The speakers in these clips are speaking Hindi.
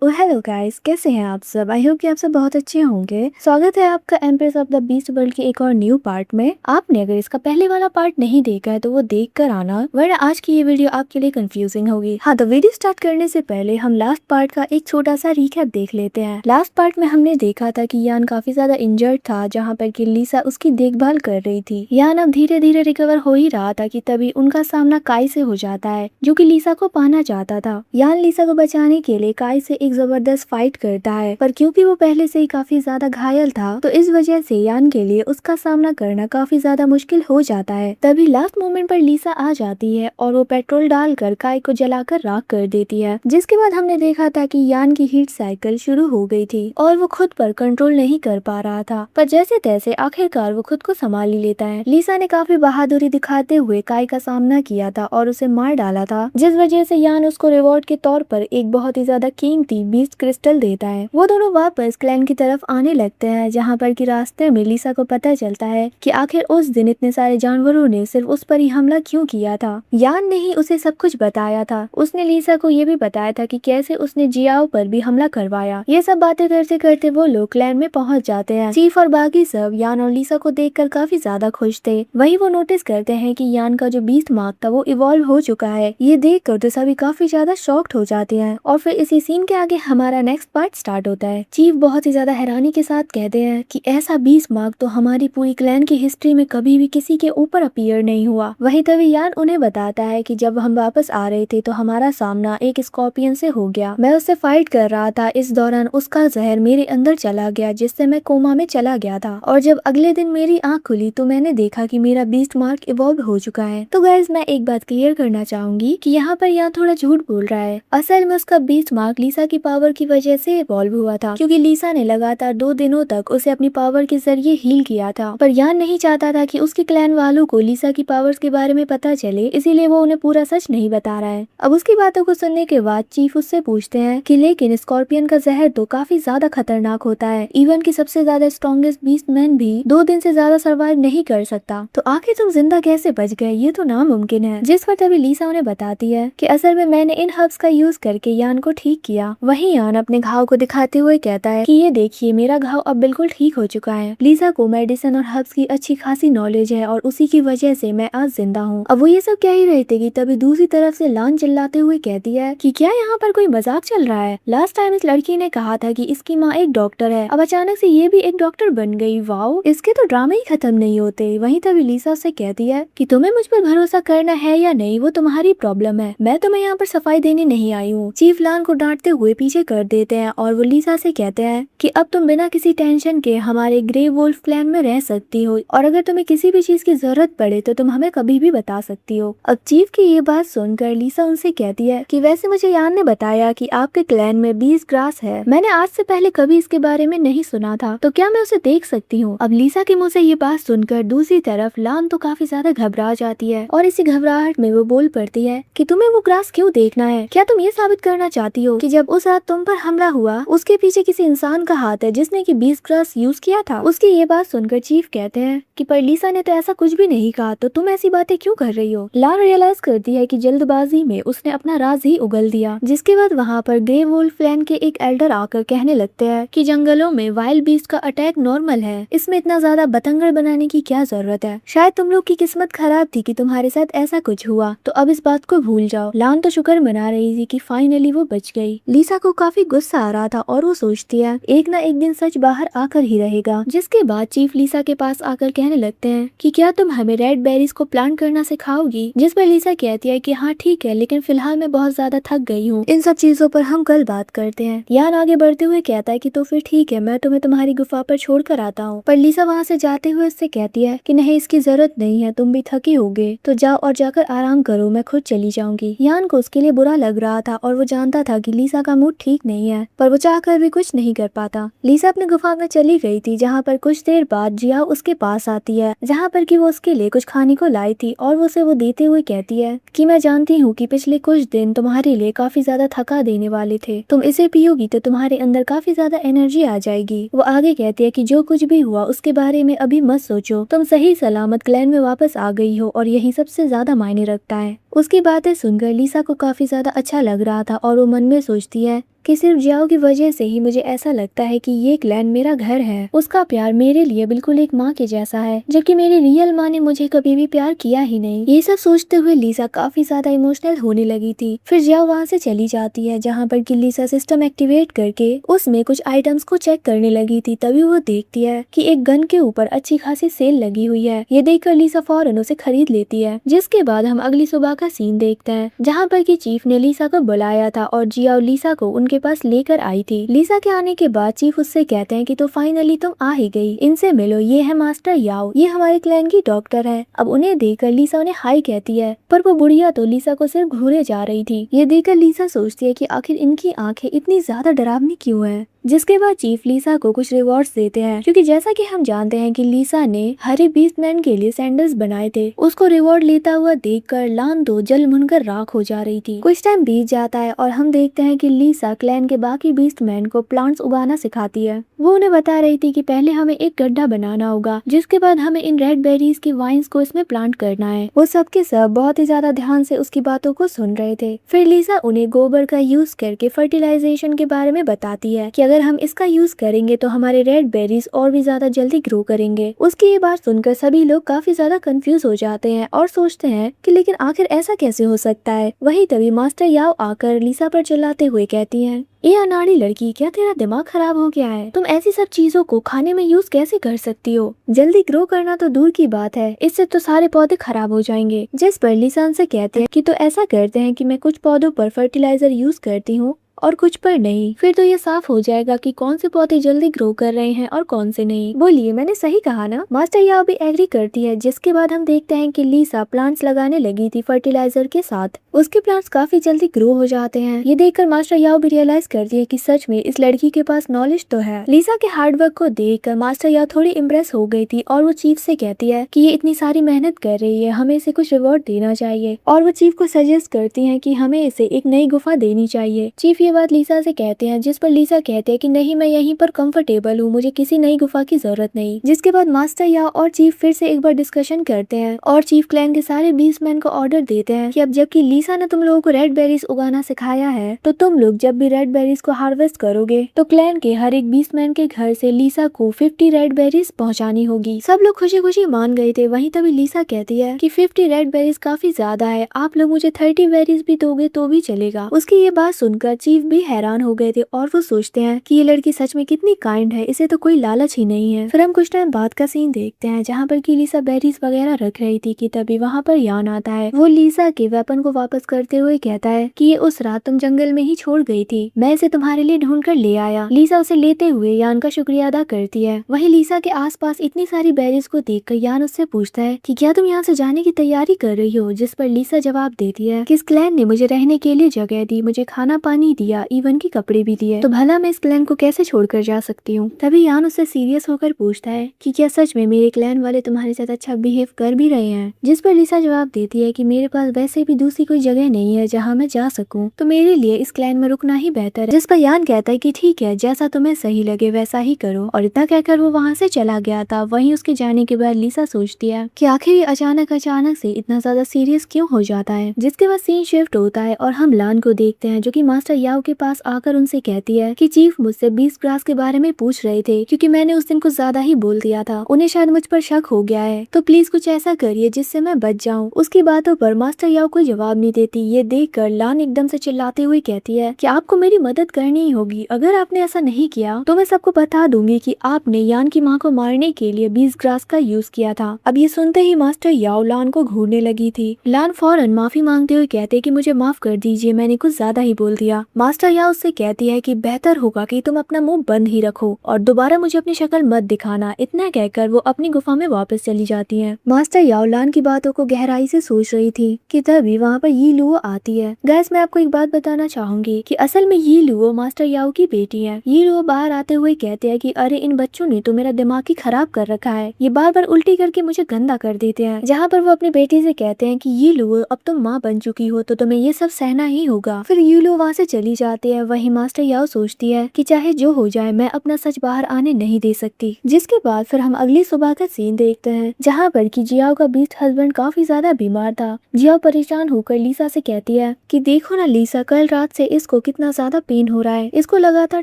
हेलो गाइस, कैसे हैं आप सब। आई होप कि आप सब बहुत अच्छे होंगे। स्वागत है आपका empress of the beast world के एक और न्यू पार्ट में। आपने अगर इसका पहले वाला पार्ट नहीं देखा है तो वो देख कर आना, वरना आज की ये वीडियो आपके लिए कंफ्यूजिंग होगी। हाँ, तो वीडियो स्टार्ट करने से पहले हम लास्ट पार्ट का एक छोटा सा रिकैप देख लेते हैं। लास्ट पार्ट में हमने देखा था कि यान काफी ज्यादा इंजर्ड था, जहाँ पर कि लीसा उसकी देखभाल कर रही थी। यान अब धीरे धीरे रिकवर हो ही रहा था कि तभी उनका सामना काई से हो जाता है, जो कि लीसा को पाना चाहता था। यान लीसा को बचाने के लिए काई से एक जबरदस्त फाइट करता है, पर क्योंकि वो पहले से ही काफी ज्यादा घायल था तो इस वजह से यान के लिए उसका सामना करना काफी ज्यादा मुश्किल हो जाता है। तभी लास्ट मोमेंट पर लीसा आ जाती है और वो पेट्रोल डालकर काई को जलाकर राख कर देती है। जिसके बाद हमने देखा था कि यान की हीट साइकिल शुरू हो गई थी और वो खुद पर कंट्रोल नहीं कर पा रहा था, पर जैसे तैसे आखिरकार वो खुद को संभाल ही लेता है। लीसा ने काफी बहादुरी दिखाते हुए काई का सामना किया था और उसे मार डाला था, जिस वजह से यान उसको रिवॉर्ड के तौर पर एक बहुत ही ज्यादा कीमती बीस्ट क्रिस्टल देता है। वो दोनों वापस क्लैन की तरफ आने लगते हैं, जहाँ पर कि रास्ते में लीसा को पता चलता है कि आखिर उस दिन इतने सारे जानवरों ने सिर्फ उस पर ही हमला क्यों किया था। यान ने ही उसे सब कुछ बताया था। उसने लीसा को ये भी बताया था कि कैसे उसने जियाओ पर भी हमला करवाया। ये सब बातें करते करते वो लोग क्लैन में पहुंच जाते हैं। चीफ और बाकी सब यान और लीसा को देखकर काफी ज्यादा खुश थे। वही वो नोटिस करते हैं कि यान का जो बीस्ट मार्क था वो इवॉल्व हो चुका है। ये देखकर तो सभी काफी ज्यादा शॉक्ड हो जाते हैं और फिर इसी सीन के आगे हमारा नेक्स्ट पार्ट स्टार्ट होता है। चीफ बहुत ही ज्यादा हैरानी के साथ कहते हैं कि ऐसा बीस्ट मार्क तो हमारी पूरी क्लैन की हिस्ट्री में कभी भी किसी के ऊपर अपीयर नहीं हुआ। वही तभी यान उन्हें बताता है कि जब हम वापस आ रहे थे तो हमारा सामना एक स्कॉर्पियन से हो गया। मैं उससे फाइट कर रहा था, इस दौरान उसका जहर मेरे अंदर चला गया, जिससे मैं कोमा में चला गया था। और जब अगले दिन मेरी आंख खुली तो मैंने देखा कि मेरा बीस्ट मार्क इवॉल्व हो चुका है। तो गाइस, मैं एक बात क्लियर करना चाहूंगी कि यहाँ पर यान थोड़ा झूठ बोल रहा है। असल में उसका बीस्ट मार्क लीसा की पावर की वजह से इवॉल्व हुआ था, क्योंकि लीसा ने लगातार 2 दिनों तक उसे अपनी पावर के जरिए हील किया था। पर यान नहीं चाहता था कि उसके क्लैन वालों को लीसा की पावर्स के बारे में पता चले, इसीलिए वो उन्हें पूरा सच नहीं बता रहा है। अब उसकी बातों को सुनने के बाद चीफ उससे पूछते हैं कि लेकिन स्कॉर्पियन का जहर तो काफी ज्यादा खतरनाक होता है। इवन की सबसे ज्यादा स्ट्रॉन्गेस्ट बीस्ट मैन भी 2 दिन से ज्यादा सर्वाइव नहीं कर सकता, तो आखिर तुम जिंदा कैसे बच गए, ये तो नामुमकिन है। जिस पर तभी लीसा उन्हें बताती है कि असल में मैंने इन हर्ब्स का यूज करके यान को ठीक किया। वहीं यान अपने घाव को दिखाते हुए कहता है कि ये देखिए, मेरा घाव अब बिल्कुल ठीक हो चुका है। लीसा को मेडिसिन और हर्ब्स की अच्छी खासी नॉलेज है और उसी की वजह से मैं आज जिंदा हूँ। अब वो ये सब कह ही रहे थे कि तभी दूसरी तरफ से लान चिल्लाते हुए कहती है कि क्या यहाँ पर कोई मजाक चल रहा है। लास्ट टाइम इस लड़की ने कहा था कि इसकी माँ एक डॉक्टर है, अब अचानक से ये भी एक डॉक्टर बन गई। वाओ, इसके तो ड्रामे ही खत्म नहीं होते। वहीं तभी लीसा से कहती है कि तुम्हें मुझ पर भरोसा करना है या नहीं वो तुम्हारी प्रॉब्लम है, मैं तुम्हें यहाँ पर सफाई देने नहीं आई हूँ। चीफ लान को डांटते हुए पीछे कर देते हैं और वो लीसा से कहते हैं कि अब तुम बिना किसी टेंशन के हमारे ग्रे वुल्फ क्लैन में रह सकती हो और अगर तुम्हें किसी भी चीज की जरूरत पड़े तो तुम हमें कभी भी बता सकती हो। अब चीफ की ये बात सुनकर लीसा उनसे कहती है कि वैसे मुझे यान ने बताया कि आपके क्लैन में 20 ग्रास है। मैंने आज से पहले कभी इसके बारे में नहीं सुना था, तो क्या मैं उसे देख सकती हूँ। अब लीसा के मुँह से ये बात सुनकर दूसरी तरफ लान तो काफी ज्यादा घबरा जाती है और इसी घबराहट में वो बोल पड़ती है कि तुम्हें वो ग्रास क्यों देखना है। क्या तुम ये साबित करना चाहती हो कि जब उस रात तुम पर हमला हुआ उसके पीछे किसी इंसान का हाथ है जिसने कि 20 ग्रास यूज किया था। उसकी ये बात सुनकर चीफ कहते हैं कि पर लीसा ने तो ऐसा कुछ भी नहीं कहा, तो तुम ऐसी बातें क्यों कर रही हो। लान रियलाइज करती है कि जल्दबाजी में उसने अपना राज ही उगल दिया। जिसके बाद वहाँ पर ग्रे वुल्फ क्लैन के एक एल्डर आकर कहने लगते हैं कि जंगलों में वाइल्ड बीस्ट का अटैक नॉर्मल है, इसमें इतना ज्यादा बतंगड़ बनाने की क्या जरूरत है। शायद तुम लोग की किस्मत खराब थी कि तुम्हारे साथ ऐसा कुछ हुआ, तो अब इस बात को भूल जाओ। लान तो शुक्र मना रही थी कि फाइनली वो बच गई। लीसा को काफी गुस्सा आ रहा था और वो सोचती है एक ना एक दिन सच बाहर आकर ही रहेगा। जिसके बाद चीफ लीसा के पास आकर कहने लगते हैं कि क्या तुम हमें रेड बेरीज को प्लांट करना सिखाओगी। जिस पर लीसा कहती है कि हाँ ठीक है, लेकिन फिलहाल मैं बहुत ज्यादा थक गई हूँ, इन सब चीजों पर हम कल बात करते हैं। यान आगे बढ़ते हुए कहता है कि तो फिर ठीक है, मैं तुम्हें तुम्हारी गुफा पर छोड़ कर आता हूँ। पर लीसा वहाँ से जाते हुए उससे कहती है कि नहीं, इसकी जरूरत नहीं है, तुम भी थके होगे तो जाओ और जाकर आराम करो, मैं खुद चली जाऊंगी। यान को उसके लिए बुरा लग रहा था और वो जानता था कि लीसा का मूड ठीक नहीं है, पर वो चाहकर भी कुछ नहीं कर पाता। लीसा अपनी गुफा में चली गई थी, जहाँ पर कुछ देर बाद जिया उसके पास आती है, जहाँ पर कि वो उसके लिए कुछ खाने को लाई थी और वो उसे वो देते हुए कहती है कि मैं जानती हूँ कि पिछले कुछ दिन तुम्हारे लिए काफी ज्यादा थका देने वाले थे, तुम इसे पियोगी तो तुम्हारे अंदर काफी ज्यादा एनर्जी आ जाएगी। वो आगे कहती है कि जो कुछ भी हुआ उसके बारे में अभी मत सोचो, तुम सही सलामत क्लैन में वापस आ गई हो और यही सबसे ज्यादा मायने रखता है। उसकी बातें सुनकर लीसा को काफी ज्यादा अच्छा लग रहा था और वो मन में सोचती है कि सिर्फ जियाओ की वजह से ही मुझे ऐसा लगता है कि ये क्लैन मेरा घर है। उसका प्यार मेरे लिए बिल्कुल एक माँ के जैसा है, जबकि मेरी रियल माँ ने मुझे कभी भी प्यार किया ही नहीं। ये सब सोचते हुए लीसा काफी ज्यादा इमोशनल होने लगी थी। फिर जियाओ वहाँ से चली जाती है, जहाँ पर कि लीसा सिस्टम एक्टिवेट करके उसमें कुछ आइटम्स को चेक करने लगी थी। तभी वो देखती है कि एक गन के ऊपर अच्छी खासी सेल लगी हुई है। ये देखकर लीसा फौरन उसे खरीद लेती है। जिसके बाद हम अगली सुबह का सीन देखते हैं, जहाँ पर कि चीफ ने लीसा को बुलाया था और जियाओ लीसा को उनके पास लेकर आई थी। लीसा के आने के बाद चीफ उससे कहते हैं कि तो फाइनली तुम आ ही गई, इनसे मिलो, ये है मास्टर याओ, ये हमारे क्लैन की डॉक्टर है। अब उन्हें देखकर लीसा उन्हें हाई कहती है, पर वो बुढ़िया तो लीसा को सिर्फ घूरे जा रही थी। ये देखकर लीसा सोचती है कि आखिर इनकी आंखें इतनी ज्यादा डरावनी क्यों है। जिसके बाद चीफ लीसा को कुछ रिवॉर्ड्स देते हैं, क्योंकि जैसा कि हम जानते हैं कि लीसा ने हरे बीस्टमैन के लिए सैंडल्स बनाए थे। उसको रिवॉर्ड लेता हुआ देखकर लान तो जल भुनकर राख हो जा रही थी। कुछ टाइम बीत जाता है और हम देखते हैं कि लीसा क्लैन के बाकी बीस्टमैन को प्लांट्स उगाना सिखाती है। वो उन्हें बता रही थी कि पहले हमें एक गड्ढा बनाना होगा, जिसके बाद हमें इन रेड बेरीज की वाइन्स को इसमें प्लांट करना है। वो सब के सब बहुत ही ज्यादा ध्यान से उसकी बातों को सुन रहे थे। फिर लीसा उन्हें गोबर का यूज करके फर्टिलाइजेशन के बारे में बताती है कि अगर हम इसका यूज करेंगे तो हमारे रेड बेरीज और भी ज्यादा जल्दी ग्रो करेंगे। उसकी ये बात सुनकर सभी लोग काफी ज्यादा कंफ्यूज हो जाते हैं और सोचते हैं कि लेकिन आखिर ऐसा कैसे हो सकता है। वही तभी मास्टर याओ आकर लीसा पर चिल्लाते हुए कहती हैं, ये अनाड़ी लड़की, क्या तेरा दिमाग खराब हो गया है? तुम ऐसी सब चीजों को खाने में यूज कैसे कर सकती हो? जल्दी ग्रो करना तो दूर की बात है, इससे तो सारे पौधे खराब हो जाएंगे। जिस पर लीसा उनसे कहते हैं कि तो ऐसा करते हैं कि मैं कुछ पौधों पर फर्टिलाइजर यूज करती हूँ और कुछ पर नहीं, फिर तो ये साफ हो जाएगा कि कौन से पौधे जल्दी ग्रो कर रहे हैं और कौन से नहीं। बोलिए, मैंने सही कहा ना? मास्टर याओ भी एग्री करती है। जिसके बाद हम देखते हैं कि लीसा प्लांट्स लगाने लगी थी फर्टिलाइजर के साथ। उसके प्लांट्स काफी जल्दी ग्रो हो जाते हैं। ये देखकर मास्टर याओ भी रियलाइज करती है कि सच में इस लड़की के पास नॉलेज तो है। लीसा के हार्डवर्क को देखकर मास्टर याओ थोड़ी इम्प्रेस हो गई थी और वो चीफ से कहती है कि ये इतनी सारी मेहनत कर रही है, हमें इसे कुछ रिवॉर्ड देना चाहिए। और वो चीफ को सजेस्ट करती है कि हमें इसे एक नई गुफा देनी चाहिए। चीफ ये बात लीसा से कहते हैं, जिस पर लीसा कहते हैं कि नहीं, मैं यहीं पर कंफर्टेबल हूँ, मुझे किसी नई गुफा की जरूरत नहीं। जिसके बाद मास्टर याओ और चीफ फिर से एक बार डिस्कशन करते हैं और चीफ क्लैन के सारे बीस्टमैन को ऑर्डर देते हैं कि अब जबकि लीसा ने तुम लोगों को रेड बेरीज उगाना सिखाया है, तो तुम लोग जब भी रेड बेरीज को हार्वेस्ट करोगे तो क्लैन के हर एक बीस्टमैन के घर से लीसा को 50 रेड बेरीज पहुंचानी होगी। सब लोग खुशी खुशी मान गए थे। वहीं तभी लीसा कहती है कि 50 रेड बेरीज काफी ज्यादा है, आप लोग मुझे 30 बेरीज भी दोगे तो भी चलेगा। उसकी ये बात सुनकर चीफ भी हैरान हो गए थे और वो सोचते हैं कि ये लड़की सच में कितनी काइंड है, इसे तो कोई लालच ही नहीं है। फिर हम कुछ टाइम बाद का सीन देखते हैं, जहाँ पर कि लीसा बेरीज वगैरह रख रही थी कि तभी वहाँ पर यान आता है। वो लीसा के वेपन को वापस करते हुए कहता है कि ये उस रात तुम जंगल में ही छोड़ गई थी, मैं इसे तुम्हारे लिए ढूंढ कर ले आया। लीसा उसे लेते हुए यान का शुक्रिया अदा करती है। वही लीसा के आसपास इतनी सारी बेरीज को देखकर यान उससे पूछता है कि क्या तुम यहाँ से जाने की तैयारी कर रही हो? जिस पर लीसा जवाब देती है कि इस क्लैन ने मुझे रहने के लिए जगह दी, मुझे खाना पानी दिया, इवन की कपड़े भी दिए, तो भला मैं इस क्लैन को कैसे छोड़कर जा सकती हूँ? तभी यान उससे सीरियस होकर पूछता है कि क्या सच में मेरे क्लैन वाले तुम्हारे साथ अच्छा बिहेव कर भी रहे हैं? जिस पर लीसा जवाब देती है कि मेरे पास वैसे भी दूसरी कोई जगह नहीं है जहाँ मैं जा सकूं, तो मेरे लिए इस क्लैन में रुकना ही बेहतर है। जिस पर यान कहता है कि ठीक है, जैसा तुम्हें सही लगे वैसा ही करो, और इतना कहकर वो वहाँ से चला गया था। वहीं उसके जाने के बाद लीसा सोचती है कि आखिर ये अचानक से इतना ज्यादा सीरियस क्यों हो जाता है। जिसके बाद सीन शिफ्ट होता है और हम लान को देखते हैं, जो कि मास्टर याओ के पास आकर उनसे कहती है कि चीफ मुझसे बीस्ट ग्रास के बारे में पूछ रहे थे, क्योंकि मैंने उस दिन कुछ ज्यादा ही बोल दिया था, उन्हें शायद मुझ पर शक हो गया है, तो प्लीज कुछ ऐसा करिए जिससे मैं बच जाऊं। उसकी बातों पर मास्टर याओ कोई जवाब नहीं देती। ये देखकर लान एकदम से चिल्लाते हुए कहती है कि आपको मेरी मदद करनी ही होगी, अगर आपने ऐसा नहीं किया तो मैं सबको बता दूंगी कि आपने यान की माँ को मारने के लिए बीस्ट ग्रास का यूज किया था। अब ये सुनते ही मास्टर याओ लान को घूरने लगी थी। लान फौरन माफी मांगते हुए कहते कि मुझे माफ कर दीजिए, मैंने कुछ ज्यादा ही बोल दिया। मास्टर याओ उससे कहती है कि बेहतर होगा कि तुम अपना मुंह बंद ही रखो और दोबारा मुझे अपनी शक्ल मत दिखाना। इतना कहकर वो अपनी गुफा में वापस चली जाती है। मास्टर याओ लान की बातों को गहराई से सोच रही थी कि तभी वहाँ पर यी लुओ आती है। गाइस, मैं आपको एक बात बताना चाहूंगी कि असल में यी लुओ मास्टर याओ की बेटी है। यी लुओ बाहर आते हुए कहते हैं कि अरे इन बच्चों ने तो मेरा दिमाग ही खराब कर रखा है, ये बार बार उल्टी करके मुझे गंदा कर देते हैं। जहाँ पर वो अपनी बेटी से कहते हैं कि यी लुओ अब तुम माँ बन चुकी हो तो तुम्हें ये सब सहना ही होगा। फिर यी लुओ वहाँ से चली चली जाती है। वहीं मास्टर याओ सोचती है कि चाहे जो हो जाए मैं अपना सच बाहर आने नहीं दे सकती। जिसके बाद फिर हम अगली सुबह का सीन देखते हैं, जहाँ पर कि जियाओ का बीस्ट हस्बैंड काफी ज्यादा बीमार था। जियाओ परेशान होकर लीसा से कहती है कि देखो ना लीसा, कल रात से इसको कितना ज्यादा पेन हो रहा है, इसको लगातार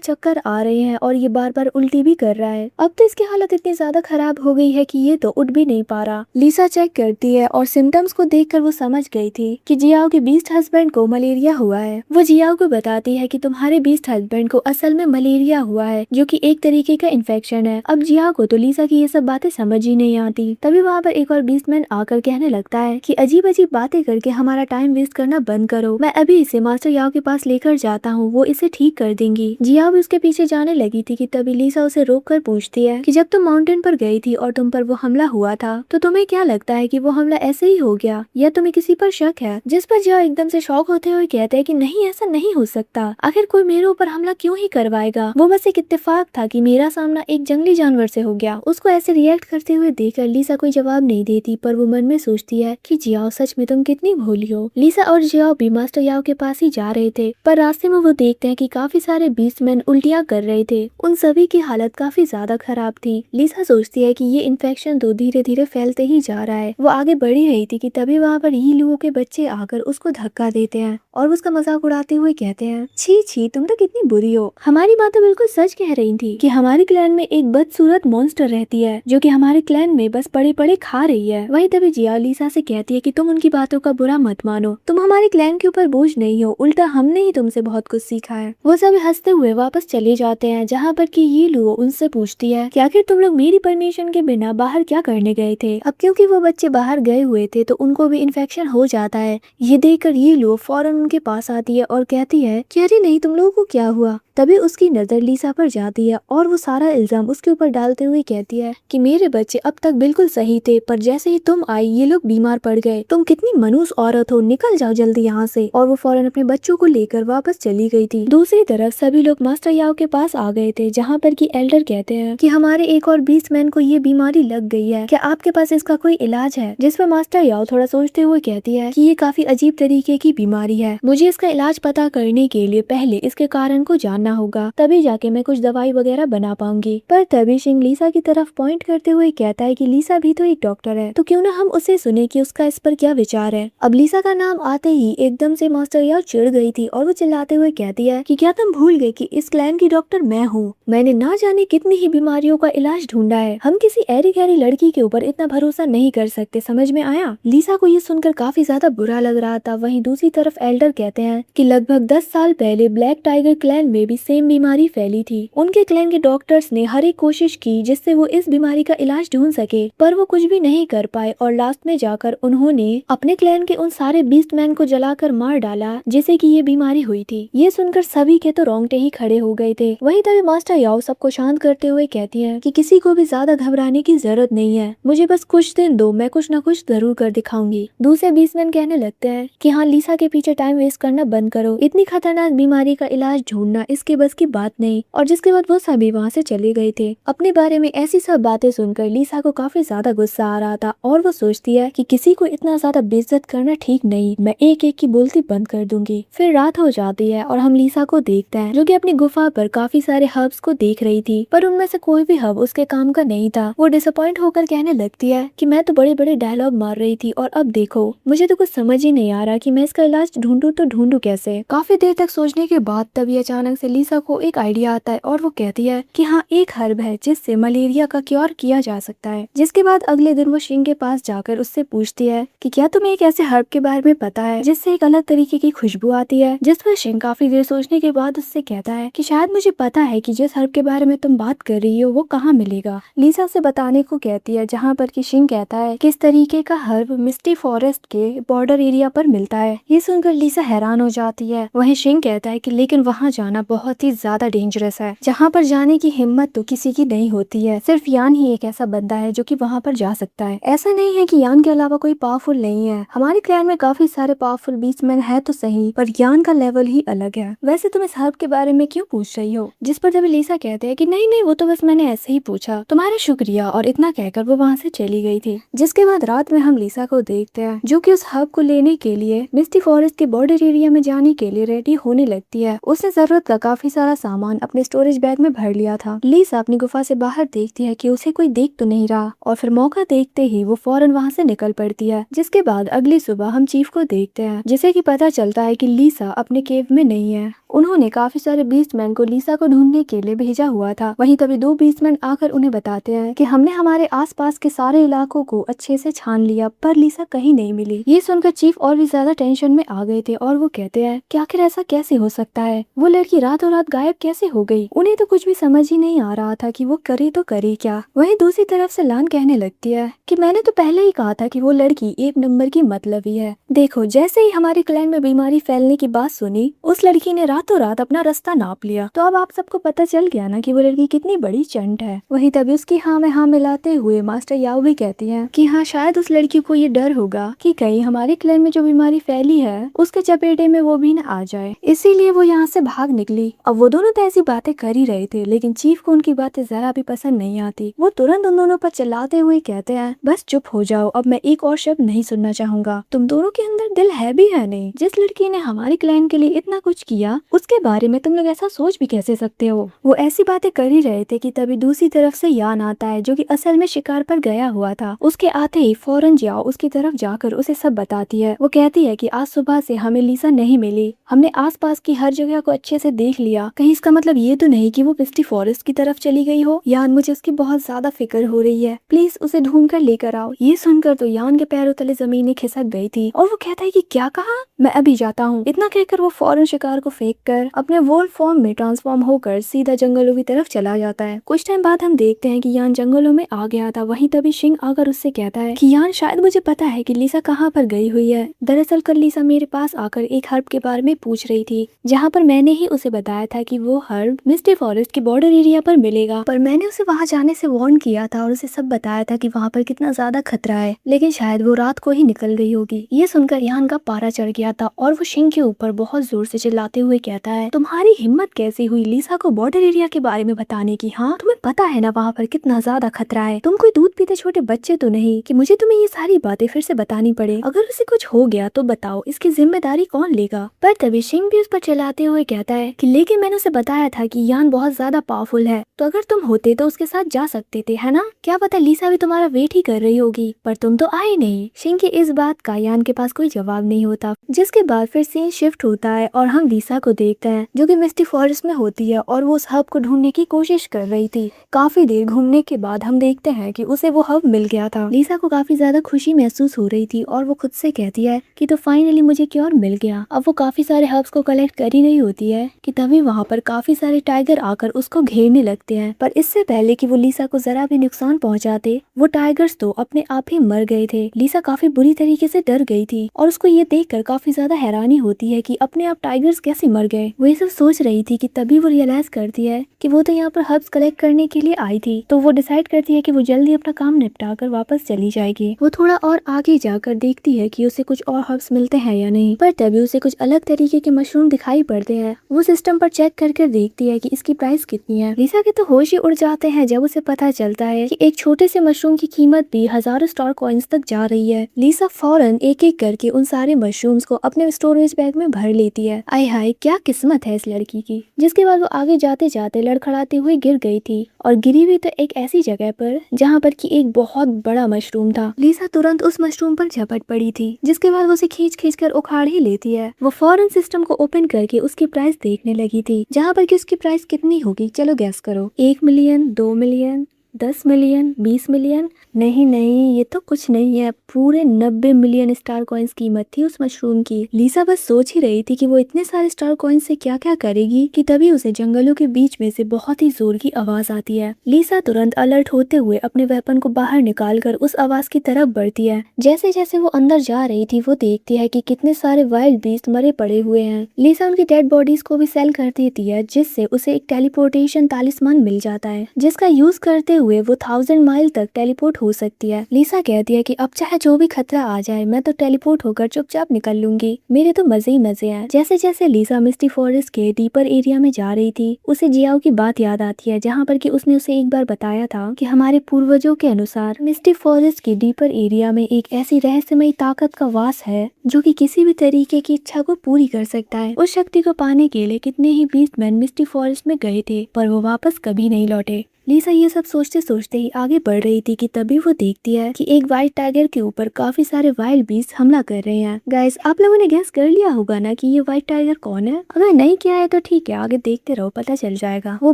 चक्कर आ रहे हैं और ये बार बार उल्टी भी कर रहा है। अब तो इसकी हालत इतनी ज्यादा खराब हो गई है कि ये तो उठ भी नहीं पा रहा। लीसा चेक करती है और सिम्टम्स को देखकर वो समझ गई थी कि जियाओ के बीस्ट हस्बैंड को मलेरिया हुआ है। वो जियाओ को बताती है कि तुम्हारे बीस्ट हस्बैंड को असल में मलेरिया हुआ है, जो कि एक तरीके का इन्फेक्शन है। अब जियाओ को तो लीसा की ये सब बातें समझ ही नहीं आती। तभी वहाँ पर एक और बीस्टमैन आकर कहने लगता है कि अजीब अजीब बातें करके हमारा टाइम वेस्ट करना बंद करो, मैं अभी इसे मास्टर याओ के पास लेकर जाता हूँ, वो इसे ठीक कर देंगी। जियाओ भी उसके पीछे जाने लगी थी कि तभी लीसा उसे रोक कर पूछती है कि जब तुम माउंटेन पर गई थी और तुम पर वो हमला हुआ था, तो तुम्हें क्या लगता है कि वो हमला ऐसे ही हो गया या तुम्हें किसी पर शक है? जिस पर जियाओ एकदम से शॉक होते हुए कहते हैं कि नहीं, ऐसा नहीं हो सकता, आखिर कोई मेरे ऊपर हमला क्यों ही करवाएगा, वो बस एक इत्तेफाक था कि मेरा सामना एक जंगली जानवर से हो गया। उसको ऐसे रिएक्ट करते हुए देखकर लीसा कोई जवाब नहीं देती, पर वो मन में सोचती है कि जियाओ सच में तुम कितनी भोली हो। लीसा और जियाओ भी मास्टर याओ के पास ही जा रहे थे, पर रास्ते में वो देखते हैं कि काफी सारे बीस्टमैन उल्टियां कर रहे थे। उन सभी की हालत काफी ज्यादा खराब थी। लीसा सोचती है कि ये इन्फेक्शन तो धीरे धीरे फैलते ही जा रहा है। वो आगे बढ़ी रही थी कि तभी वहाँ पर ही लुओ के बच्चे आकर उसको धक्का देते हैं और उसका मजाक उड़ाते हुए कहते हैं, छी छी, तुम तो कितनी बुरी हो। हमारी बात तो बिल्कुल सच कह रही थी कि हमारे क्लैन में एक बदसूरत मॉन्स्टर रहती है, जो कि हमारे क्लैन में बस पड़े पड़े खा रही है। वहीं तभी जिया लीसा से कहती है कि तुम उनकी बातों का बुरा मत मानो, तुम हमारे क्लैन के ऊपर बोझ नहीं हो, उल्टा हमने ही तुमसे बहुत कुछ सीखा है। वो सभी हंसते हुए वापस चले जाते हैं, जहाँ पर कि ये लुओ उनसे पूछती है कि आखिर तुम लोग मेरी परमिशन के बिना बाहर क्या करने गए थे। अब क्योंकि वो बच्चे बाहर गए हुए थे तो उनको भी इन्फेक्शन हो जाता है। ये देखकर ये लुओ फौरन उनके पास आती है और कहती है कि अरे नहीं, तुम लोगों को क्या हुआ। तभी उसकी नजर लीसा पर जाती है और वो सारा इल्जाम उसके ऊपर डालते हुए कहती है कि मेरे बच्चे अब तक बिल्कुल सही थे, पर जैसे ही तुम आई ये लोग बीमार पड़ गए। तुम कितनी मनूस औरत हो, निकल जाओ जल्दी यहाँ से। और वो फौरन अपने बच्चों को लेकर वापस चली गई थी। दूसरी तरफ सभी लोग मास्टर याओ के पास आ गए थे, जहाँ पर कि एल्डर कहते हैं कि हमारे एक और बीस्टमैन को ये बीमारी लग गई है, क्या आपके पास इसका कोई इलाज है? जिस पर मास्टर याओ थोड़ा सोचते हुए कहती है कि ये काफी अजीब तरीके की बीमारी है, मुझे इसका इलाज पता करने के लिए पहले इसके कारण को जानना होगा, तभी जाके मैं कुछ दवाई वगैरह बना पाऊंगी। पर तभी शिंग लीसा की तरफ पॉइंट करते हुए कहता है कि लीसा भी तो एक डॉक्टर है, तो क्यों ना हम उसे सुने कि उसका इस पर क्या विचार है। अब लीसा का नाम आते ही एकदम से मास्टर याओ चिढ़ गई थी और वो चिल्लाते हुए कहती है कि क्या तुम भूल गए कि इस क्लैन की डॉक्टर मैं हूँ? मैंने ना जाने कितनी ही बीमारियों का इलाज ढूंढा है, हम किसी ऐरी गैरी लड़की के ऊपर इतना भरोसा नहीं कर सकते, समझ में आया? लीसा को ये सुनकर काफी ज्यादा बुरा लग रहा था। वहीं दूसरी तरफ एल्डर कहते हैं कि लगभग 10 साल पहले ब्लैक टाइगर क्लैन में भी सेम बीमारी फैली थी। उनके क्लैन के डॉक्टर्स ने हर एक कोशिश की जिससे वो इस बीमारी का इलाज ढूंढ सके, पर वो कुछ भी नहीं कर पाए और लास्ट में जाकर उन्होंने अपने क्लैन के उन सारे बीस्टमैन को जलाकर मार डाला जिसे कि ये बीमारी हुई थी। ये सुनकर सभी के तो रोंगटे ही खड़े हो गए थे। वहीं तभी मास्टर याओ सबको शांत करते हुए कहती है कि किसी को भी ज्यादा घबराने की जरूरत नहीं है, मुझे बस कुछ दिन दो, मैं कुछ न कुछ जरूर कर दिखाऊंगी। दूसरे बीस्टमैन कहने लगते हैं कि हाँ, लीसा के पीछे टाइम वेस्ट करना बंद करो, इतनी खतरनाक बीमारी का इलाज ढूंढना इसके बस की बात नहीं। और जिसके बाद वो सभी वहाँ से चले गए थे। अपने बारे में ऐसी सब बातें सुनकर लीसा को काफी ज्यादा गुस्सा आ रहा था और वो सोचती है कि किसी को इतना ज्यादा बेइज्जत करना ठीक नहीं, मैं एक एक की बोलती बंद कर दूंगी। फिर रात हो जाती है और हम लीसा को देखते हैं जो कि अपनी गुफा पर काफी सारे हर्ब्स को देख रही थी, पर उनमें से कोई भी हर्ब उसके काम का नहीं था। वो डिसअपॉइंट होकर कहने लगती है कि मैं तो बड़े बड़े डायलॉग मार रही थी और अब देखो, मुझे तो कुछ समझ ही नहीं आ रहा कि मैं इसका इलाज ढूंढूं तो ढूंढूं कैसे। काफी देर तक सोचने के बाद तभी अचानक से लीसा को एक आइडिया आता है और वो कहती है कि हाँ, एक हर्ब है जिससे मलेरिया का क्योर किया जा सकता है। जिसके बाद अगले दिन वो शिंग के पास जाकर उससे पूछती है कि क्या तुम्हें एक ऐसे हर्ब के बारे में पता है जिससे एक अलग तरीके की खुशबू आती है। जिस पर शिंग काफी देर सोचने के बाद उससे कहता है कि शायद मुझे पता है कि जिस हर्ब के बारे में तुम बात कर रही हो वो कहाँ मिलेगा। लीसा उसे बताने को कहती है, जहाँ पर कि शिंग कहता है कि इस तरीके का हर्ब मिस्टी फॉरेस्ट के बॉर्डर एरिया पर मिलता है। ये सुनकर लीसा हैरान हो जाती है। वहीं शिंग कहता है कि लेकिन वहाँ जाना बहुत ही ज्यादा डेंजरस है, जहाँ पर जाने की हिम्मत तो किसी की नहीं होती है। सिर्फ यान ही एक ऐसा बंदा है जो कि वहाँ पर जा सकता है। ऐसा नहीं है कि यान के अलावा कोई पावरफुल नहीं है। हमारे क्लैन में काफी सारे पावरफुल बीस्टमैन है तो सही, पर यान का लेवल ही अलग है। वैसे तुम इस हर्ब के बारे में क्यों पूछ रही हो? जिस पर तभी लीसा कहते हैं कि नहीं नहीं, वो तो बस मैंने ऐसे ही पूछा, तुम्हारा शुक्रिया, और इतना कहकर वो वहाँ से चली गई थी। जिसके बाद रात में हम लीसा को देखते हैं जो कि उस हब को लेने के लिए मिस्टी फॉरेस्ट के बॉर्डर एरिया में जाने के लिए रेडी होने लगती है। उसने जरूरत का काफी सारा सामान अपने स्टोरेज बैग में भर लिया था। लीसा अपनी गुफा से बाहर देखती है कि उसे कोई देख तो नहीं रहा, और फिर मौका देखते ही वो फौरन वहाँ से निकल पड़ती है। जिसके बाद अगली सुबह हम चीफ को देखते हैं, जिसे कि पता चलता है कि लीसा अपने केव में नहीं है। उन्होंने काफी सारे बीस्टमैन को लीसा को ढूंढने के लिए भेजा हुआ था। वहीं तभी दो बीस्टमैन आकर उन्हें बताते हैं कि हमने हमारे आसपास के सारे इलाकों को अच्छे से छान लिया, पर लीसा कहीं नहीं मिली। ये सुनकर चीफ और भी ज्यादा टेंशन में आ गए थे और वो कहते हैं कि आखिर ऐसा कैसे हो सकता है, वो लड़की रातों रात गायब कैसे हो गई। उन्हें तो कुछ भी समझ ही नहीं आ रहा था कि वो करे तो करे क्या। वहीं दूसरी तरफ से लान कहने लगती है कि मैंने तो पहले ही कहा था कि वो लड़की एक नंबर की मतलबी है। देखो, जैसे ही हमारे क्लैन में बीमारी फैलने की बात सुनी, उस लड़की ने रातों रात अपना रास्ता नाप लिया। तो अब आप सबको पता चल गया ना कि वो लड़की कितनी बड़ी चंट है। वहीं तभी उसकी हाँ में हाँ मिलाते हुए मास्टर याओ भी कहती हैं कि हाँ, शायद उस लड़की को ये डर होगा कि कहीं हमारे क्लैन में जो बीमारी फैली है उसके चपेटे में वो भी न आ जाए, इसीलिए वो यहाँ से भाग निकली। अब वो दोनों तो ऐसी बातें कर ही रहे थे, लेकिन चीफ को उनकी बातें जरा भी पसंद नहीं आती। वो तुरंत उन दोनों पर चिल्लाते हुए कहते हैं बस चुप हो जाओ, अब मैं एक और शब्द नहीं सुनना चाहूंगा। तुम दोनों के अंदर दिल है भी है नहीं? जिस लड़की ने हमारे क्लैन के लिए इतना कुछ किया उसके बारे में तुम लोग ऐसा सोच भी कैसे सकते हो? वो ऐसी बातें कर ही रहे थे कि तभी दूसरी तरफ से यान आता है जो कि असल में शिकार पर गया हुआ था। उसके आते ही फौरन जाओ उसकी तरफ जाकर उसे सब बताती है। वो कहती है कि आज सुबह से हमें लीसा नहीं मिली, हमने आसपास की हर जगह को अच्छे से देख लिया, कहीं इसका मतलब ये तो नहीं कि वो मिस्टी फॉरेस्ट की तरफ चली गई हो। यान, मुझे उसकी बहुत ज्यादा फिक्र हो रही है, प्लीज उसे ढूंढ कर लेकर आओ। ये सुनकर तो यान के पैरों तले जमीन खिसक गई थी और वो कहता है कि क्या कहा, मैं अभी जाता हूँ। इतना कहकर वो फौरन शिकार को फेंक कर अपने वोल्फ फॉर्म में ट्रांसफॉर्म होकर सीधा जंगलों की तरफ चला जाता है। कुछ टाइम बाद हम देखते हैं कि यान जंगलों में आ गया था। वहीं तभी शिंग आकर उससे कहता है कि यान, शायद मुझे पता है कि लीसा कहाँ पर गई हुई है। दरअसल कल लीसा मेरे पास आकर एक हर्ब के बारे में पूछ रही थी, जहाँ पर मैंने ही उसे बताया था कि वो हर्ब मिस्टी फॉरेस्ट के बॉर्डर एरिया पर मिलेगा, पर मैंने उसे वहाँ जाने से वार्न किया था और उसे सब बताया था कि वहाँ पर कितना ज्यादा खतरा है, लेकिन शायद वो रात को ही निकल गई होगी। ये सुनकर यान का पारा चढ़ गया था और वो शिंग के ऊपर बहुत जोर से चिल्लाते हुए कहता है, तुम्हारी हिम्मत कैसी हुई लीसा को बॉर्डर एरिया के बारे में बताने की? हाँ, तुम्हें पता है ना वहाँ पर कितना ज्यादा खतरा है। तुम कोई दूध पीते छोटे बच्चे तो नहीं कि मुझे तुम्हें ये सारी बातें फिर से बतानी पड़े। अगर उसे कुछ हो गया तो बताओ, इसकी जिम्मेदारी कौन लेगा? पर तभी शिंग भी उस पर चिल्लाते हुए कहता है कि लेकिन मैंने उसे बताया था कि यान बहुत ज्यादा पावरफुल है, तो अगर तुम होते तो उसके साथ जा सकते थे, है ना? क्या पता लीसा भी तुम्हारा वेट ही कर रही होगी, पर तुम तो आए नहीं। शिंग की इस बात का यान के पास कोई जवाब नहीं होता। जिसके बाद फिर सीन शिफ्ट होता है और हम लीसा को देखते हैं जो कि मिस्टी फॉरेस्ट में होती है और वो उस हब को ढूंढने की कोशिश कर रही थी। काफी देर घूमने के बाद हम देखते हैं कि उसे वो हब मिल गया था। लीसा को काफी ज्यादा खुशी महसूस हो रही थी और वो खुद से कहती है कि तो फाइनली मुझे क्योर मिल गया। अब वो काफी सारे हब्स को कलेक्ट कर ही रही होती है कि तभी वहाँ पर काफी सारे टाइगर आकर उसको घेरने लगते हैं। पर इससे पहले कि वो लीसा को जरा भी नुकसान पहुँचाते, वो टाइगर्स तो अपने आप ही मर गए थे। लीसा काफी बुरी तरीके से डर गई थी और उसको ये देखकर काफी ज्यादा हैरानी होती है कि अपने आप टाइगर्स कैसे मर गए। वो ये सब सोच रही थी कि तभी वो रियलाइज करती है कि वो तो यहाँ पर हब्स कलेक्ट करने के लिए आई थी। तो वो डिसाइड करती है कि वो जल्दी अपना काम निपटा कर वापस चली जाएगी। वो थोड़ा और आगे जाकर देखती है कि उसे कुछ और हब्स मिलते हैं या नहीं, पर तभी उसे कुछ अलग तरीके के मशरूम दिखाई पड़ते हैं। वो सिस्टम पर चेक करके देखती है कि इसकी प्राइस कितनी है। लीसा के तो होश ही उड़ जाते हैं जब उसे पता चलता है कि एक छोटे से मशरूम की कीमत भी हजारों स्टार कॉइन्स तक जा रही है। लीसा फौरन एक एक करके उन सारे मशरूम्स को अपने स्टोरेज बैग में भर लेती है। आय हाय, क्या किस्मत है इस लड़की की। जिसके बाद वो आगे जाते जाते लड़खड़ाते हुए गिर गई थी और गिरी भी तो एक ऐसी जगह पर जहाँ पर कि एक बहुत बड़ा मशरूम था। लीसा तुरंत उस मशरूम पर झपट पड़ी थी, जिसके बाद वो उसे खींच खींच कर उखाड़ ही लेती है। वो फौरन सिस्टम को ओपन करके उसकी प्राइस देखने लगी थी, जहाँ पर कि उसकी प्राइस कितनी होगी, चलो गैस करो। 1 मिलियन, 2 मिलियन, 10 मिलियन, 20 मिलियन? नहीं नहीं, ये तो कुछ नहीं है, पूरे 90 मिलियन स्टार कॉइन्स कीमत थी उस मशरूम की। लिसा बस सोच ही रही थी कि वो इतने सारे स्टार कॉइन से क्या क्या करेगी कि तभी उसे जंगलों के बीच में से बहुत ही जोर की आवाज आती है। लिसा तुरंत अलर्ट होते हुए अपने वेपन को बाहर निकालकर उस आवाज की तरफ बढ़ती है। जैसे जैसे वो अंदर जा रही थी वो देखती है कि कितने सारे वाइल्ड बीस्ट मरे पड़े हुए हैं। लिसा उनकी डेड बॉडीज को भी सेल कर देती है, जिससे उसे एक टेलीपोर्टेशन तालिस्मान मिल जाता है, जिसका यूज करते हुए वो 1000 माइल तक टेलीपोर्ट हो सकती है। लिसा कहती है कि अब चाहे जो भी खतरा आ जाए मैं तो टेलीपोर्ट होकर चुपचाप निकल लूंगी, मेरे तो मजे ही मजे हैं। जैसे जैसे लिसा मिस्टी फॉरेस्ट के डीपर एरिया में जा रही थी उसे जियाओ की बात याद आती है, जहाँ पर कि उसने उसे एक बार बताया था कि हमारे पूर्वजों के अनुसार मिस्टी फॉरेस्ट के डीपर एरिया में एक ऐसी रहस्यमयी ताकत का वास है जो कि किसी भी तरीके की इच्छा को पूरी कर सकता है। उस शक्ति को पाने के लिए कितने ही बीस्टमैन मिस्टी फॉरेस्ट में गए थे पर वो वापस कभी नहीं लौटे। लिसा ये सब सोचते सोचते ही आगे बढ़ रही थी कि तभी वो देखती है कि एक वाइल्ड टाइगर के ऊपर काफी सारे वाइल्ड बीस्ट हमला कर रहे हैं। गाइस, आप लोगों ने गेस कर लिया होगा ना कि ये वाइल्ड टाइगर कौन है? अगर नहीं किया है तो ठीक है, आगे देखते रहो, पता चल जाएगा। वो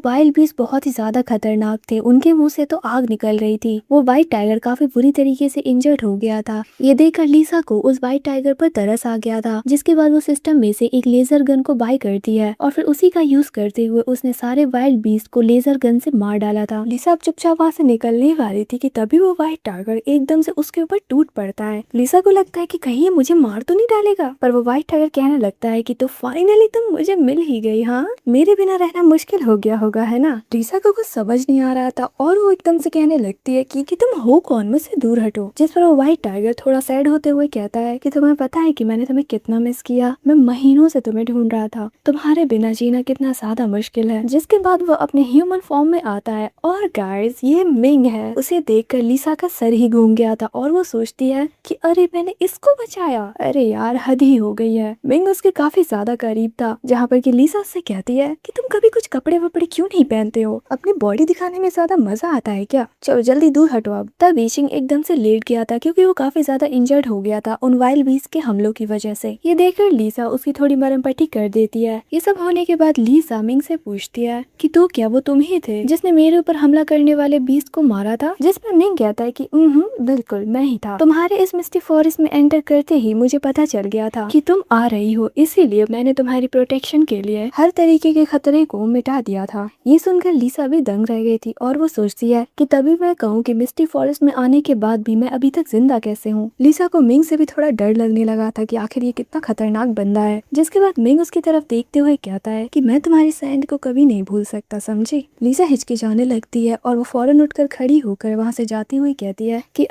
वाइल्ड बीस्ट बहुत ही ज्यादा खतरनाक थे, उनके मुंह से तो आग निकल रही थी। वो वाइल्ड टाइगर काफी बुरी तरीके से इंजर्ड हो गया था। ये देखकर लिसा को उस वाइल्ड टाइगर पर तरस आ गया था, जिसके बाद वो सिस्टम में से एक लेजर गन को बाय करती है और फिर उसी का यूज करते हुए उसने सारे वाइल्ड बीस्ट को लेजर गन से मार डाला था। लिसा अब चुपचाप वहां से निकलने वाली थी कि तभी वो वाइट टाइगर एकदम से उसके ऊपर टूट पड़ता है। लिसा को लगता है कि कहीं ये मुझे मार तो नहीं डालेगा, पर वो वाइट टाइगर कहने लगता है कि तो फाइनली तुम मुझे मिल ही गई। हाँ, मेरे बिना रहना मुश्किल हो गया होगा, है ना? लिसा को कुछ समझ नहीं आ रहा था और वो एकदम से कहने लगती है कि तुम हो कौन, मुझसे दूर हटो। जिस पर वो वाइट टाइगर थोड़ा सैड होते हुए कहता है कि तुम्हें पता है कि मैंने तुम्हें कितना मिस किया, मैं महीनों से तुम्हें ढूंढ रहा था, तुम्हारे बिना जीना कितना ज्यादा मुश्किल है। जिसके बाद वो अपने ह्यूमन फॉर्म में आता है और गाइस ये मिंग है। उसे देखकर लिसा का सर ही घूम गया था और वो सोचती है कि अरे मैंने इसको बचाया, अरे यार हद ही हो गई है। मिंग उसके काफी ज्यादा करीब था, जहाँ पर कि लिसा उससे कहती है कि तुम कभी कुछ कपड़े वपड़े क्यों नहीं पहनते हो, अपनी बॉडी दिखाने में ज्यादा मजा आता है क्या, चलो जल्दी दूर हटो अब। तब ईशिंग एकदम से लेट गया था क्योंकि वो काफी ज्यादा इंजर्ड हो गया था उन वाइल्ड बीस्ट के हमलों की वजह से। ये देखकर लिसा उसकी थोड़ी मरम पट्टी कर देती है। ये सब होने के बाद लिसा मिंग से पूछती है कि तो क्या वो तुम ही थे जिसने मेरे ऊपर हमला करने वाले बीस्ट को मारा था? जिस पर मिंग कहता है कि बिल्कुल मैं ही था, तुम्हारे इस मिस्टी फॉरेस्ट में एंटर करते ही मुझे पता चल गया था कि तुम आ रही हो, इसीलिए मैंने तुम्हारी प्रोटेक्शन के लिए हर तरीके के खतरे को मिटा दिया था। ये सुनकर लिसा भी दंग रह गई थी और वो सोचती है कि तभी मैं कहूँ कि मिस्टी फॉरेस्ट में आने के बाद भी मैं अभी तक जिंदा कैसे हूँ। लिसा को मिंग से भी थोड़ा डर लगने लगा था कि आखिर ये कितना खतरनाक बंदा है। जिसके बाद मिंग उसकी तरफ देखते हुए कहता है कि मैं तुम्हारी सैंड को कभी नहीं भूल सकता, समझी? लिसा हिचकिचाने लगती है और वो फौरन उठकर खड़ी होकर वहाँ से जाती हुई कहती है कि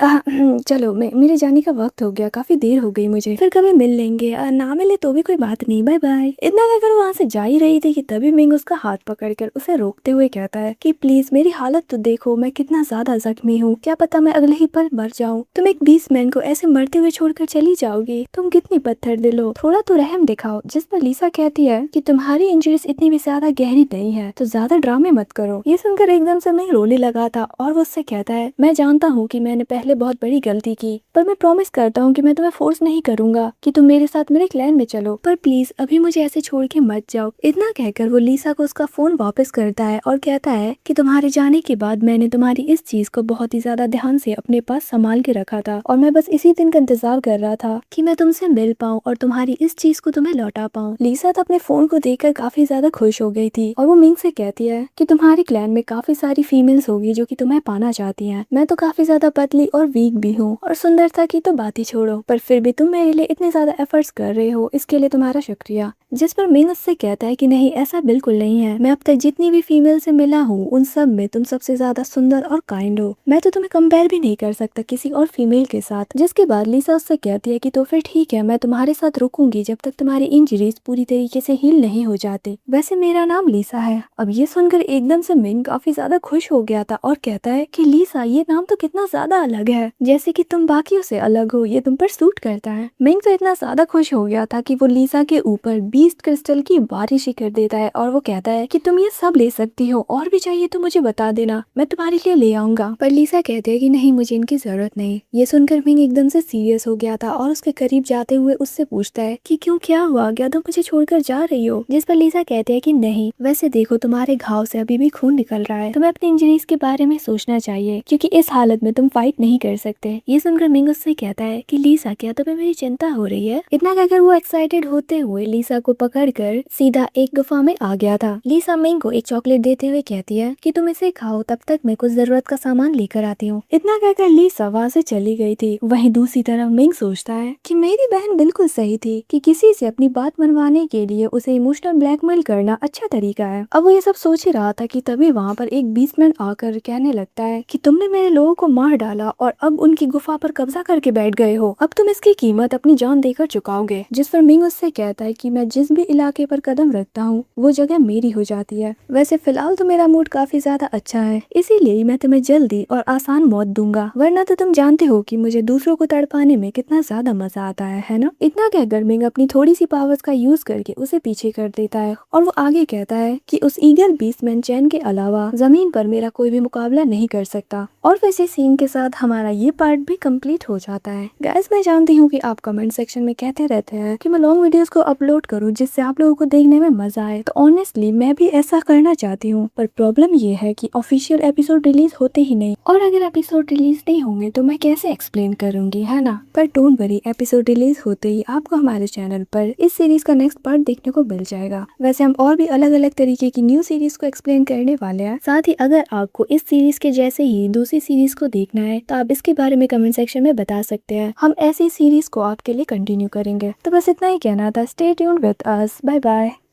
चलो मेरे जाने का वक्त हो गया, काफी देर हो गई मुझे, फिर कभी मिल लेंगे, ना मिले तो भी कोई बात नहीं, बाय बाय। इतना कहकर वहाँ से जा ही रही थी कि तभी मिंग उसका हाथ पकड़कर उसे रोकते हुए कहता है कि प्लीज मेरी हालत तो देखो, मैं कितना ज्यादा जख्मी हूँ, क्या पता मैं अगले ही पल मर जाऊँ। तुम एक बीस्टमैन को ऐसे मरते हुए छोड़कर चली जाओगी, तुम कितनी पत्थर दिल हो, थोड़ा तो रहम दिखाओ। जिस पर लिसा कहती है कि तुम्हारी इंजरीज इतनी भी ज्यादा गहरी नहीं है तो ज्यादा ड्रामे मत करो। ये सुनकर एकदम से मिंग रोने लगा था और वो उससे कहता है मैं जानता हूँ कि मैंने पहले बहुत बड़ी गलती की, पर मैं प्रॉमिस करता हूँ कि मैं तुम्हें फोर्स नहीं करूंगा कि तुम मेरे साथ मेरे क्लैन में चलो, पर प्लीज अभी मुझे ऐसे छोड़ के मत जाओ। इतना कहकर वो लिसा को उसका फोन वापस करता है और कहता है कि तुम्हारे जाने के बाद मैंने तुम्हारी इस चीज को बहुत ही ज्यादा ध्यान से अपने पास संभाल के रखा था और मैं बस इसी दिन का इंतजार कर रहा था कि मैं तुमसे मिल पाऊँ और तुम्हारी इस चीज को तुम्हें लौटा पाऊँ। लिसा तो अपने फोन को देखकर काफी ज्यादा खुश हो गई थी और वो मिंग से कहती है कि तुम्हारी क्लैन में काफी सारी फीमेल्स होगी जो कि तुम्हें पाना चाहती हैं। मैं तो काफी ज्यादा पतली और वीक भी हूँ और सुंदरता की तो बात ही छोड़ो, पर फिर भी तुम मेरे लिए इतने ज्यादा एफर्ट्स कर रहे हो, इसके लिए तुम्हारा शुक्रिया। जिस पर मिंग उससे कहता है कि नहीं ऐसा बिल्कुल नहीं है, मैं अब तक जितनी भी फीमेल से मिला हूँ उन सब में तुम सबसे ज्यादा सुंदर और काइंड हो, मैं तो तुम्हें कंपेयर भी नहीं कर सकता किसी और फीमेल के साथ। जिसके बाद लिसा उससे कहती है कि तो फिर ठीक है, मैं तुम्हारे साथ रुकूंगी जब तक तुम्हारी इंजरीज पूरी तरीके से हील नहीं हो जाती। वैसे मेरा नाम लिसा है। अब ये सुनकर एकदम से मिंग काफी ज्यादा खुश हो गया था और कहता है कि लिसा ये नाम तो कितना ज्यादा अलग है, जैसे कि तुम बाकियों से अलग हो, ये तुम पर सूट करता है। मिंग तो इतना ज्यादा खुश हो गया था कि वो लिसा के ऊपर बीस्ट क्रिस्टल की बारिश ही कर देता है और वो कहता है कि तुम ये सब ले सकती हो, और भी चाहिए तो मुझे बता देना, मैं तुम्हारे लिए ले आऊंगा। पर लिसा कहती है कि नहीं मुझे इनकी जरूरत नहीं। ये सुनकर मिंग एकदम से सीरियस हो गया था और उसके करीब जाते हुए उससे पूछता है कि क्यों, क्या हुआ, क्या तुम मुझे छोड़कर जा रही हो? जिस पर लिसा कहती है कि नहीं, वैसे देखो तुम्हारे घाव से अभी भी खून निकल रहा है, है, तुम्हें अपनी इंजरीज के बारे में सोचना चाहिए क्योंकि इस हालत में तुम फाइट नहीं कर सकते। ये सुनकर मिंग उससे कहता है कि लीसा क्या तुम्हें मेरी चिंता हो रही है। इतना कहकर वो एक्साइटेड होते हुए लीसा को पकड़कर सीधा एक गुफा में आ गया था। लीसा मिंग को एक चॉकलेट देते हुए कहती है कि तुम इसे खाओ, तब तक मैं कुछ जरूरत का सामान लेकर आती हूँ। इतना कहकर लीसा वहाँ से चली गई थी। वहीं दूसरी तरफ मिंग सोचता है कि मेरी बहन बिल्कुल सही थी कि किसी से अपनी बात मनवाने के लिए उसे इमोशनल ब्लैकमेल करना अच्छा तरीका है। अब वो ये सब सोच ही रहा था कि तभी वहाँ पर एक बीस्टमैन आकर कहने लगता है कि तुमने मेरे लोगों को मार डाला और अब उनकी गुफा पर कब्जा करके बैठ गए हो। अब तुम इसकी कीमत अपनी जान देकर चुकाओगे। जिस पर मिंग उससे कहता है कि मैं जिस भी इलाके पर कदम रखता हूँ वो जगह मेरी हो जाती है। वैसे फिलहाल तो मेरा मूड काफी ज्यादा अच्छा है, इसीलिए मैं तुम्हें जल्दी और आसान मौत दूंगा, वरना तो तुम जानते हो कि मुझे दूसरों को तड़पाने में कितना ज्यादा मजा आता है ना। इतना कहकर मिंग अपनी थोड़ी सी पावर्स का यूज करके उसे पीछे कर देता है और वो आगे कहता है कि उस ईगल बीस्टमैन चैन के अलावा जमीन पर मेरा कोई भी मुकाबला नहीं कर सकता। और वैसे सीन के साथ हमारा ये पार्ट भी कंप्लीट हो जाता है। गाइस, मैं जानती हूँ कि आप कमेंट सेक्शन में कहते रहते हैं कि मैं लॉन्ग वीडियोस को अपलोड करूँ जिससे आप लोगों को देखने में मजा आए, तो ऑनेस्टली मैं भी ऐसा करना चाहती हूँ, पर प्रॉब्लम ये है कि ऑफिशियल एपिसोड रिलीज होते ही नहीं, और अगर एपिसोड रिलीज नहीं होंगे तो मैं कैसे एक्सप्लेन करूंगी, है ना। पर डोंट वरी, एपिसोड रिलीज होते ही आपको हमारे चैनल पर इस सीरीज का नेक्स्ट पार्ट देखने को मिल जाएगा। वैसे हम और भी अलग अलग तरीके की न्यू सीरीज को एक्सप्लेन करने वाले हैं। साथ ही अगर आपको इस सीरीज के जैसे ही दूसरी सीरीज को देखना है तो आप इसके बारे में कमेंट सेक्शन में बता सकते हैं। हम ऐसी सीरीज को आपके लिए कंटिन्यू करेंगे। तो बस इतना ही कहना था। Stay tuned with us. Bye bye.